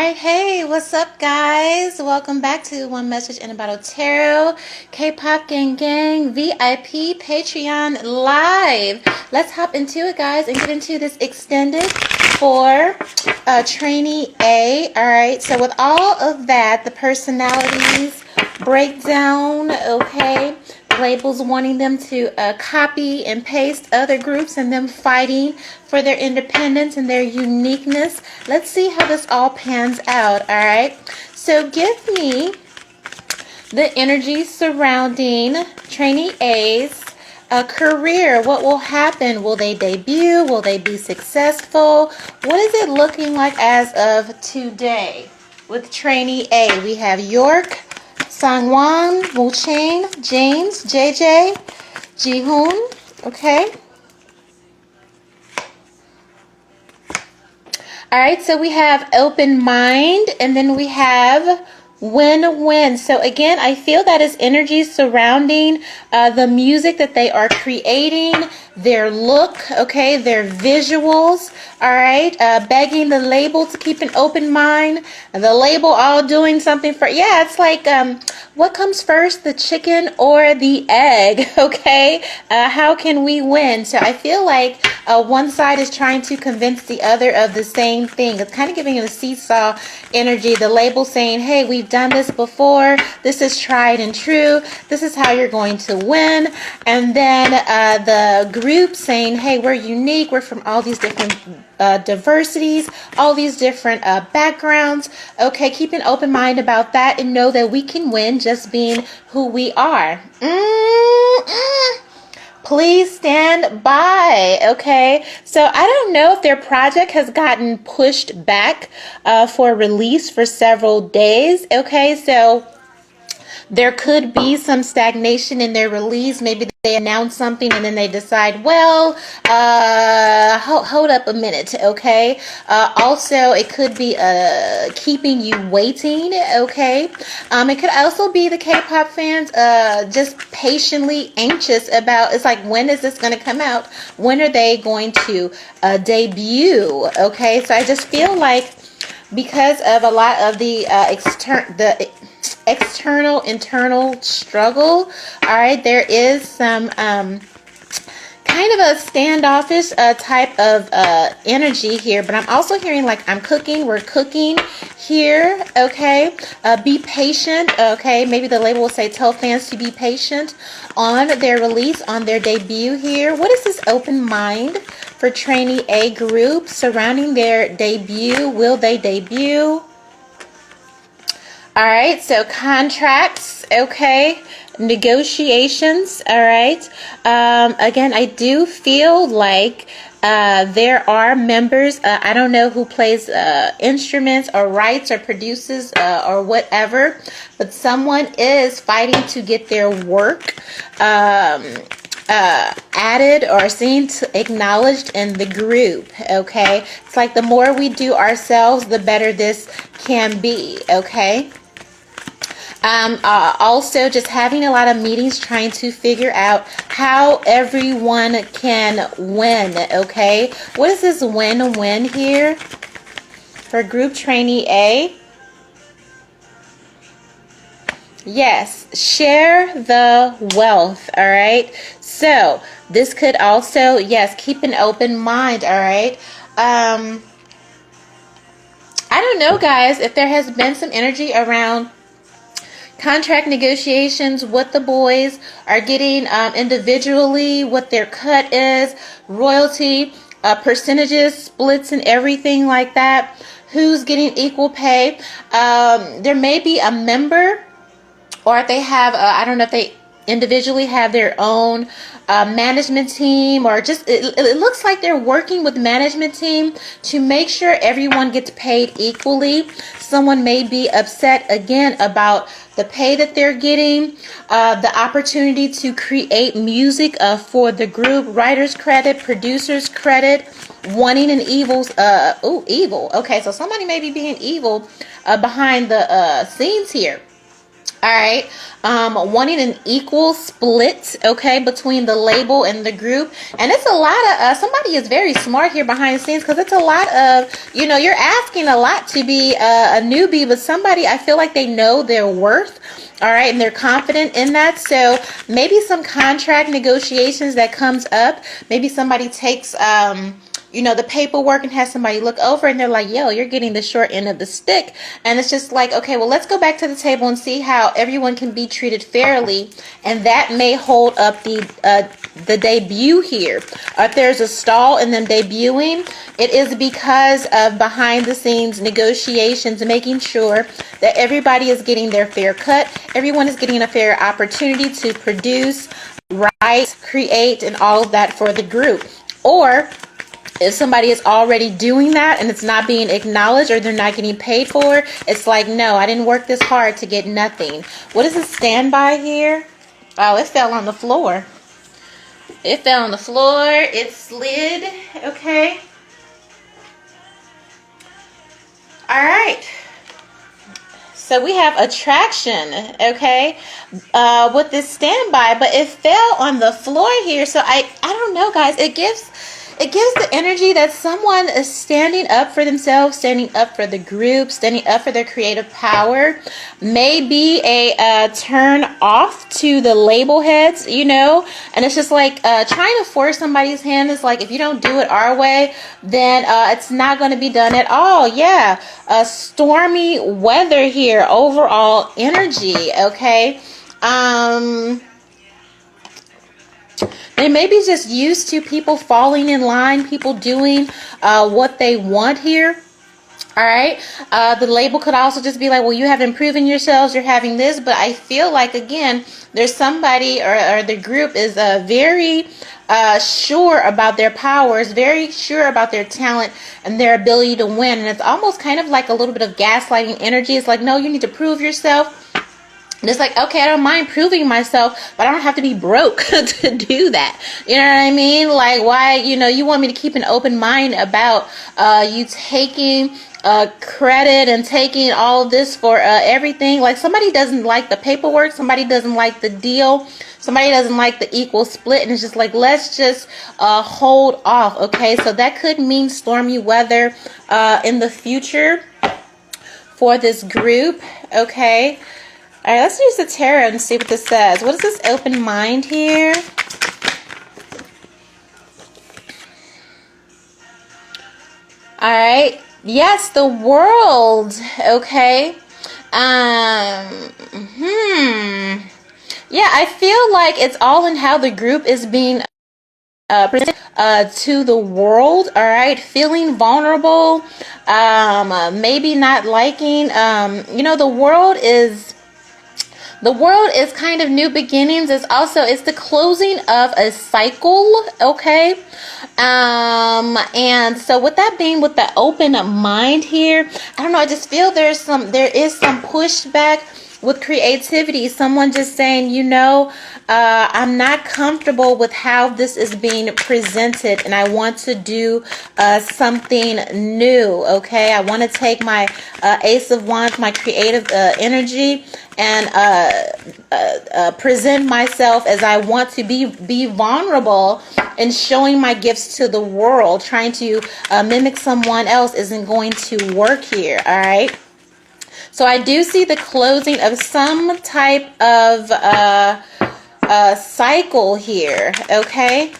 right, hey, what's up, guys? Welcome back to One Message in a Bottle Tarot, K-Pop Gang Gang, VIP, Patreon Live. Let's hop into it, guys, and get into this extended for Trainee A. All right, so with all of that, the personalities breakdown, okay, labels wanting them to copy and paste other groups and them fighting for their independence and their uniqueness. Let's see how this all pans out, all right? So give me the energy surrounding Trainee A's career. What will happen? Will they debut? Will they be successful? What is it looking like as of today? With Trainee A, we have York, Sangwon, Wu Chain, James, JJ, Jihoon, okay? All right, so we have open mind, and then we have win-win. So again, I feel that is energy surrounding the music that they are creating, their look, okay, their visuals, all right, begging the label to keep an open mind, the label all doing something for, yeah, it's like, what comes first, the chicken or the egg, okay? How can we win? So I feel like one side is trying to convince the other of the same thing. It's kind of giving a seesaw energy. The label saying, hey, we've done this before. This is tried and true. This is how you're going to win. And then the group saying, hey, we're unique. We're from all these different diversities, all these different backgrounds. Okay, keep an open mind about that and know that we can win just being who we are. Please stand by, okay? So I don't know if their project has gotten pushed back for release for several days, okay? So there could be some stagnation in their release. Maybe they announce something and then they decide, well, hold up a minute, okay? Also, it could be keeping you waiting, okay? It could also be the K-pop fans just patiently anxious about, it's like, when is this going to come out? When are they going to debut, okay? So I just feel like because of a lot of the external internal struggle, all right, there is some kind of a standoffish type of energy here, but I'm also hearing like I'm cooking, we're cooking here, okay? Be patient, okay? Maybe the label will say tell fans to be patient on their release, on their debut here. What is this open mind for Trainee A group surrounding their debut? Will they debut? All right, so contracts, okay, negotiations, all right. Again, I do feel like there are members, I don't know who plays instruments or writes or produces or whatever, but someone is fighting to get their work added or seen acknowledged in the group, okay? It's like the more we do ourselves, the better this can be, okay? Also just having a lot of meetings trying to figure out how everyone can win, okay? What is this win-win here for group Trainee A? Yes, share the wealth, all right? So this could also, yes, keep an open mind, all right? I don't know, guys, if there has been some energy around contract negotiations, what the boys are getting individually, what their cut is, royalty, percentages, splits, and everything like that. Who's getting equal pay? There may be a member, or if they have, I don't know if they individually have their own management team, or just it looks like they're working with management team to make sure everyone gets paid equally. Someone may be upset again about the pay that they're getting, the opportunity to create music for the group, writers credit, producers credit, wanting an evil, okay, so somebody may be being evil behind the scenes here. All right. Wanting an equal split, okay, between the label and the group. And it's a lot of, somebody is very smart here behind the scenes, because it's a lot of, you're asking a lot to be a newbie, but somebody, I feel like they know their worth. All right. And they're confident in that. So maybe some contract negotiations that comes up. Maybe somebody takes, the paperwork and has somebody look over and they're like, yo, you're getting the short end of the stick. And it's just like, okay, well, let's go back to the table and see how everyone can be treated fairly. And that may hold up the debut here. If there's a stall in them debuting, it is because of behind the scenes negotiations, making sure that everybody is getting their fair cut. Everyone is getting a fair opportunity to produce, write, create, and all of that for the group. Or if somebody is already doing that and it's not being acknowledged, or they're not getting paid for, it's like, no, I didn't work this hard to get nothing. What is a standby here? Oh, it fell on the floor. It fell on the floor. It slid. Okay. All right. So we have attraction, okay, with this standby, but it fell on the floor here. So I don't know, guys. It gives the energy that someone is standing up for themselves, standing up for the group, standing up for their creative power. Maybe a turn off to the label heads, and it's just like trying to force somebody's hand. Is like, if you don't do it our way, then it's not going to be done at all. Yeah, stormy weather here, overall energy, okay. They may be just used to people falling in line, people doing what they want here. All right. The label could also just be like, well, you haven't proven yourselves, you're having this. But I feel like, again, there's somebody or the group is very sure about their powers, very sure about their talent and their ability to win. And it's almost kind of like a little bit of gaslighting energy. It's like, no, you need to prove yourself. And it's like, okay, I don't mind proving myself, but I don't have to be broke to do that. You know what I mean? Like, why, you want me to keep an open mind about you taking credit and taking all of this for everything. Like, somebody doesn't like the paperwork. Somebody doesn't like the deal. Somebody doesn't like the equal split. And it's just like, let's just hold off. Okay, so that could mean stormy weather in the future for this group. Okay. All right, let's use the tarot and see what this says. What is this open mind here? All right. Yes, the world. Okay. Yeah, I feel like it's all in how the group is being presented to the world. All right, feeling vulnerable. Maybe not liking. The world is kind of new beginnings. It's the closing of a cycle, okay? And so with that being with the open mind here, I don't know, I just feel there is some pushback with creativity. Someone just saying, I'm not comfortable with how this is being presented, and I want to do something new, okay? I want to take my Ace of Wands, my creative energy, and present myself as I want to be vulnerable and showing my gifts to the world. Trying to mimic someone else isn't going to work here, all right? So I do see the closing of some type of cycle here, okay?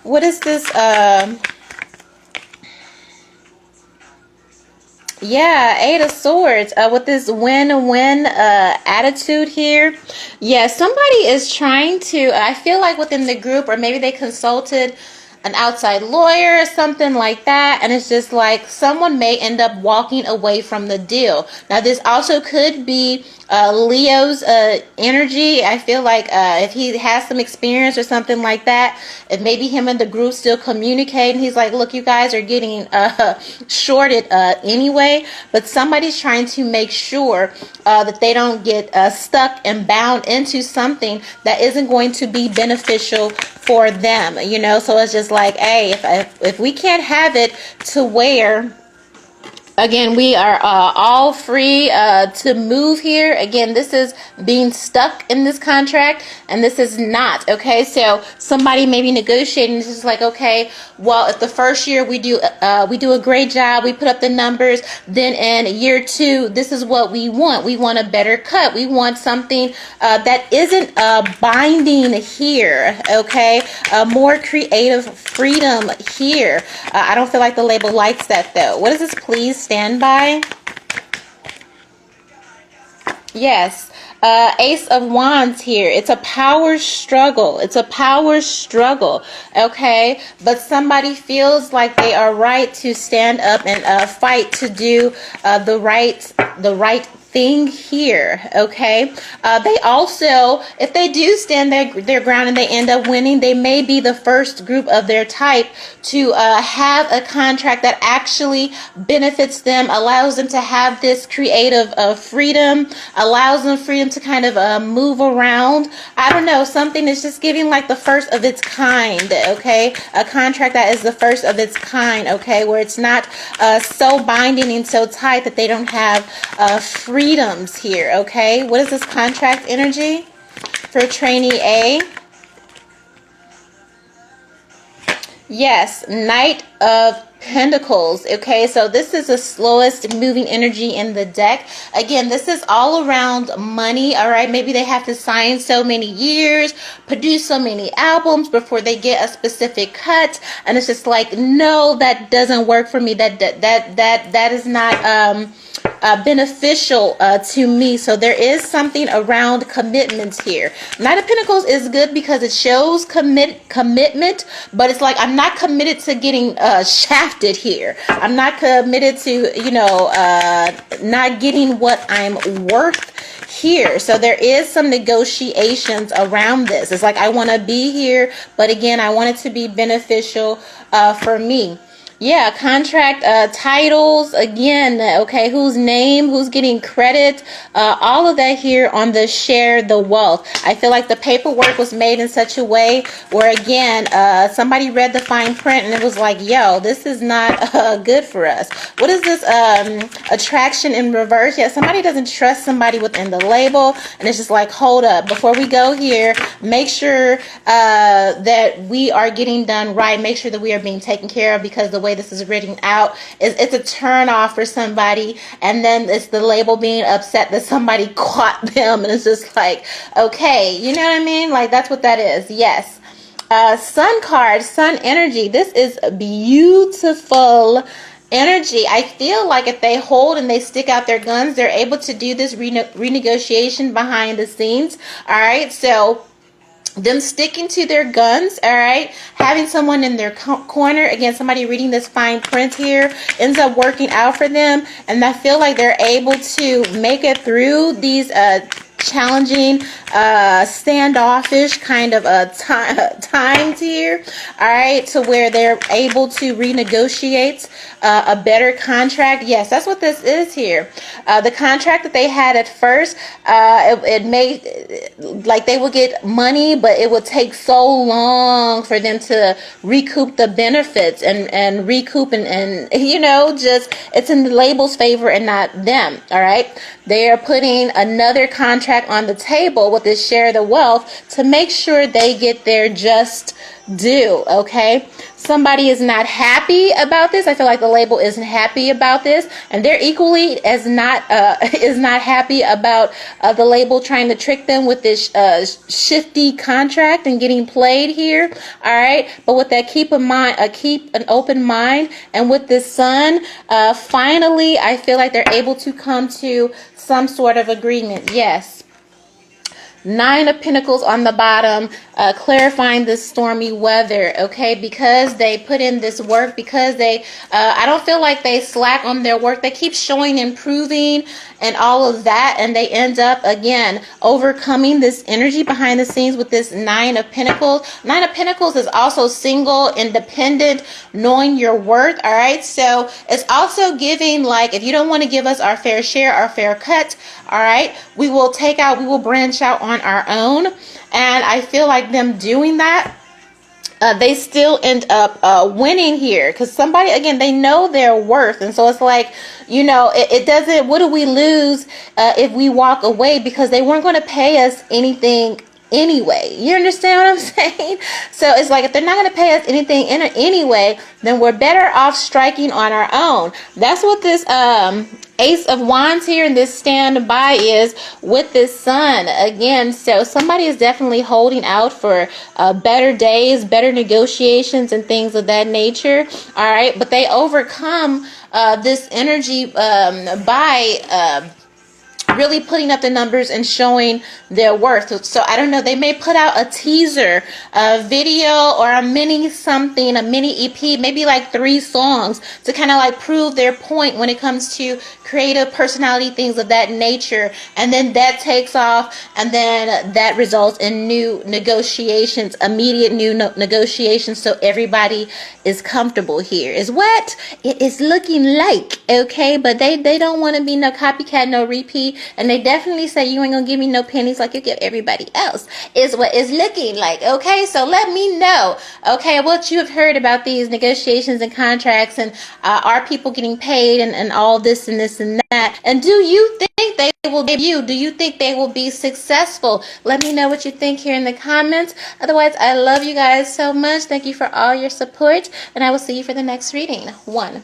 What is this? Yeah, Eight of Swords with this win-win attitude here. Yeah, somebody is trying to, I feel like within the group, or maybe they consulted an outside lawyer or something like that, and it's just like someone may end up walking away from the deal. Now, this also could be Leo's energy. I feel like if he has some experience or something like that, if maybe him and the group still communicate, and he's like, look, you guys are getting shorted anyway, but somebody's trying to make sure that they don't get stuck and bound into something that isn't going to be beneficial for them, so it's just like, hey, if we can't have it to where Again, we are all free to move here. Again, this is being stuck in this contract, and this is not. Okay, so somebody may be negotiating. This is like, okay, well, if the first year we do a great job, we put up the numbers, then in year 2, this is what we want. We want a better cut. We want something that isn't binding here. Okay, more creative freedom here. I don't feel like the label likes that though. What is this? Please stand by. Yes. Ace of Wands here. It's a power struggle. It's a power struggle. Okay. But somebody feels like they are right to stand up and fight to do the right thing here. Okay. They also, if they do stand their ground and they end up winning, they may be the first group of their type to have a contract that actually benefits them, allows them to have this creative freedom, allows them freedom to kind of move around. I don't know, something is just giving like the first of its kind. Okay, a contract that is the first of its kind. Okay, where it's not so binding and so tight that they don't have freedoms here. Okay, what is this contract energy for trainee A? Yes, Knight of Pentacles. Okay, so this is the slowest moving energy in the deck. Again, this is all around money. All right, maybe they have to sign so many years, produce so many albums before they get a specific cut, and it's just like, no, that doesn't work for me. That is not beneficial to me. So there is something around commitments here. Knight of Pentacles is good because it shows commitment, but it's like, I'm not committed to getting shafted here. I'm not committed to, you know, not getting what I'm worth here. So there is some negotiations around this. It's like, I want to be here, but again, I want it to be beneficial for me. Yeah, contract titles, again, okay, whose name, who's getting credit, all of that here on the share the wealth. I feel like the paperwork was made in such a way where, again, somebody read the fine print and it was like, yo, this is not good for us. What is this attraction in reverse? Yeah, somebody doesn't trust somebody within the label, and it's just like, hold up, before we go here, make sure that we are getting done right, make sure that we are being taken care of, because the way this is written out is it's a turn off for somebody, and then it's the label being upset that somebody caught them, and it's just like, okay, you know what I mean? Like, that's what that is. Yes. Sun card, sun energy. This is beautiful energy. I feel like if they hold and they stick out their guns, they're able to do this renegotiation behind the scenes. All right, so them sticking to their guns, all right, having someone in their corner, again, somebody reading this fine print here, ends up working out for them, and I feel like they're able to make it through these challenging, standoffish kind of times here, all right, to where they're able to renegotiate a better contract. Yes, that's what this is here. The contract that they had at first, it made like they would get money, but it would take so long for them to recoup the benefits and recoup and you know, just it's in the label's favor and not them. All right, they are putting another contract on the table with this share the wealth to make sure they get their just due. Okay, somebody is not happy about this. I feel like the label isn't happy about this, and they're equally as not is not happy about the label trying to trick them with this shifty contract and getting played here. All right, but with that, keep an open mind, and with this sun, finally, I feel like they're able to come to some sort of agreement. Yes. Nine of Pentacles on the bottom, clarifying this stormy weather, okay, because they put in this work, because they, I don't feel like they slack on their work. They keep showing improving and all of that, and they end up, again, overcoming this energy behind the scenes with this Nine of Pentacles. Nine of Pentacles is also single, independent, knowing your worth, all right? So it's also giving, like, if you don't want to give us our fair share, our fair cut, all right, we will branch out on our own. And I feel like them doing that they still end up winning here, because somebody, again, they know their worth. And so it's like, it doesn't, what do we lose if we walk away, because they weren't going to pay us anything anyway. You understand what I'm saying? So it's like, if they're not going to pay us anything anyway, then we're better off striking on our own. That's what this Ace of Wands here in this standby is with this Sun again. So somebody is definitely holding out for better days, better negotiations, and things of that nature. All right, but they overcome this energy by really putting up the numbers and showing their worth. So I don't know, they may put out a teaser, a video, or a mini something, a mini EP, maybe like 3 songs to kind of like prove their point when it comes to creative personality, things of that nature. And then that takes off, and then that results in new negotiations, immediate new negotiations, so everybody is comfortable here is what it is looking like. Okay, but they don't want to be no copycat, no repeat. And they definitely say, you ain't gonna give me no pennies like you give everybody else, is what it's looking like. Okay, so let me know, okay, what you have heard about these negotiations and contracts, and are people getting paid, and all this and this and that. And do you think they will give you? Do you think they will be successful? Let me know what you think here in the comments. Otherwise, I love you guys so much. Thank you for all your support, and I will see you for the next reading. 1.